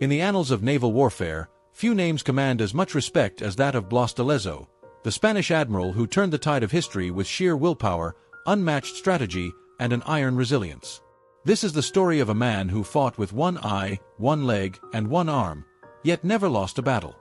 In the annals of naval warfare, few names command as much respect as that of Blas de Lezo, the Spanish admiral who turned the tide of history with sheer willpower, unmatched strategy, and an iron resilience. This is the story of a man who fought with one eye, one leg, and one arm, yet never lost a battle.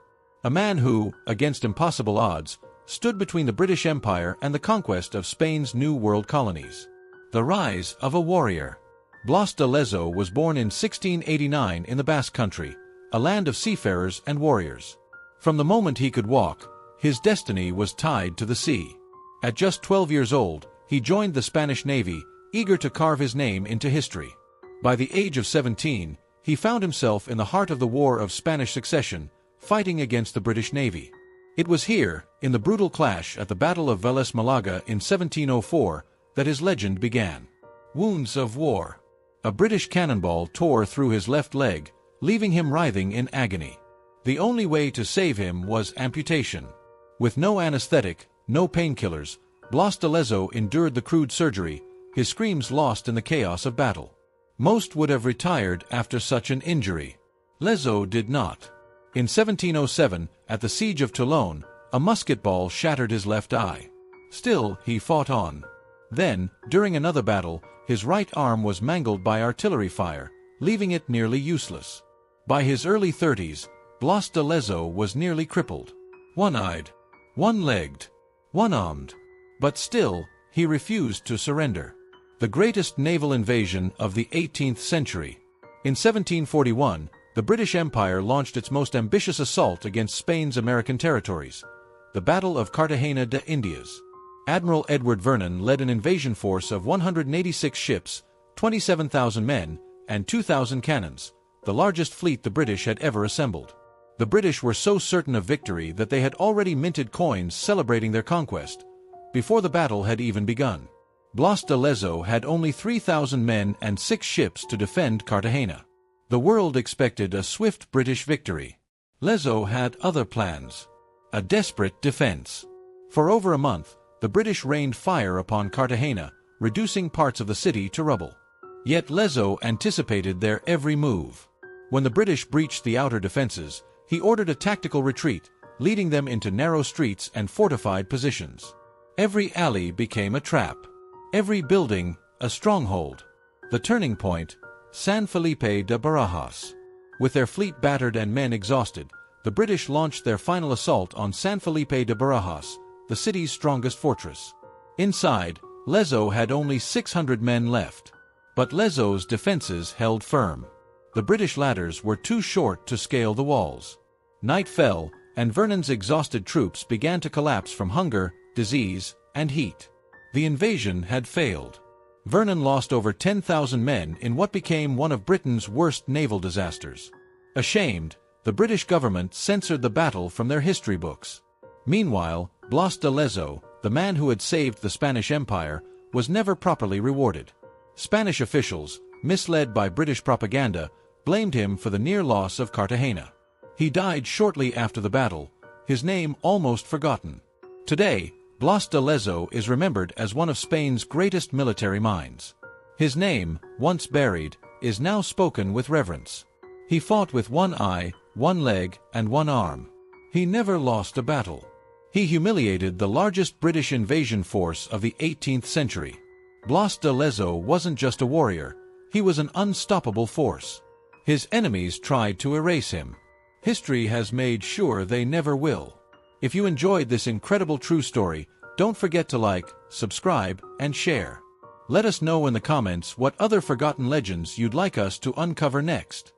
A man who, against impossible odds, stood between the British Empire and the conquest of Spain's New World colonies. The rise of a warrior. Blas de Lezo was born in 1689 in the Basque Country, a land of seafarers and warriors. From the moment he could walk, his destiny was tied to the sea. At just 12 years old, he joined the Spanish Navy, eager to carve his name into history. By the age of 17, he found himself in the heart of the War of Spanish Succession, fighting against the British Navy. It was here, in the brutal clash at the Battle of Vélez Malaga in 1704, that his legend began. Wounds of war. A British cannonball tore through his left leg, leaving him writhing in agony. The only way to save him was amputation. With no anesthetic, no painkillers, Blas de Lezo endured the crude surgery, his screams lost in the chaos of battle. Most would have retired after such an injury. Lezo did not. In 1707, at the siege of Toulon, a musket ball shattered his left eye. Still, he fought on. Then, during another battle, his right arm was mangled by artillery fire, leaving it nearly useless. By his early 30s, Blas de Lezo was nearly crippled. One-eyed, one-legged, one-armed. But still, he refused to surrender. The greatest naval invasion of the 18th century. In 1741, the British Empire launched its most ambitious assault against Spain's American territories, the Battle of Cartagena de Indias. Admiral Edward Vernon led an invasion force of 186 ships, 27,000 men, and 2,000 cannons, the largest fleet the British had ever assembled. The British were so certain of victory that they had already minted coins celebrating their conquest, before the battle had even begun. Blas de Lezo had only 3,000 men and 6 ships to defend Cartagena. The world expected a swift British victory. Lezo had other plans. A desperate defense. For over a month, the British rained fire upon Cartagena, reducing parts of the city to rubble. Yet Lezo anticipated their every move. When the British breached the outer defenses, he ordered a tactical retreat, leading them into narrow streets and fortified positions. Every alley became a trap. Every building, a stronghold. The turning point, San Felipe de Barajas. With their fleet battered and men exhausted, the British launched their final assault on San Felipe de Barajas, the city's strongest fortress. Inside, Lezo had only 600 men left. But Lezo's defenses held firm. The British ladders were too short to scale the walls. Night fell, and Vernon's exhausted troops began to collapse from hunger, disease, and heat. The invasion had failed. Vernon lost over 10,000 men in what became one of Britain's worst naval disasters. Ashamed, the British government censored the battle from their history books. Meanwhile, Blas de Lezo, the man who had saved the Spanish Empire, was never properly rewarded. Spanish officials, misled by British propaganda, blamed him for the near loss of Cartagena. He died shortly after the battle, his name almost forgotten. Today, Blas de Lezo is remembered as one of Spain's greatest military minds. His name, once buried, is now spoken with reverence. He fought with one eye, one leg, and one arm. He never lost a battle. He humiliated the largest British invasion force of the 18th century. Blas de Lezo wasn't just a warrior, he was an unstoppable force. His enemies tried to erase him. History has made sure they never will. If you enjoyed this incredible true story, don't forget to like, subscribe, and share. Let us know in the comments what other forgotten legends you'd like us to uncover next.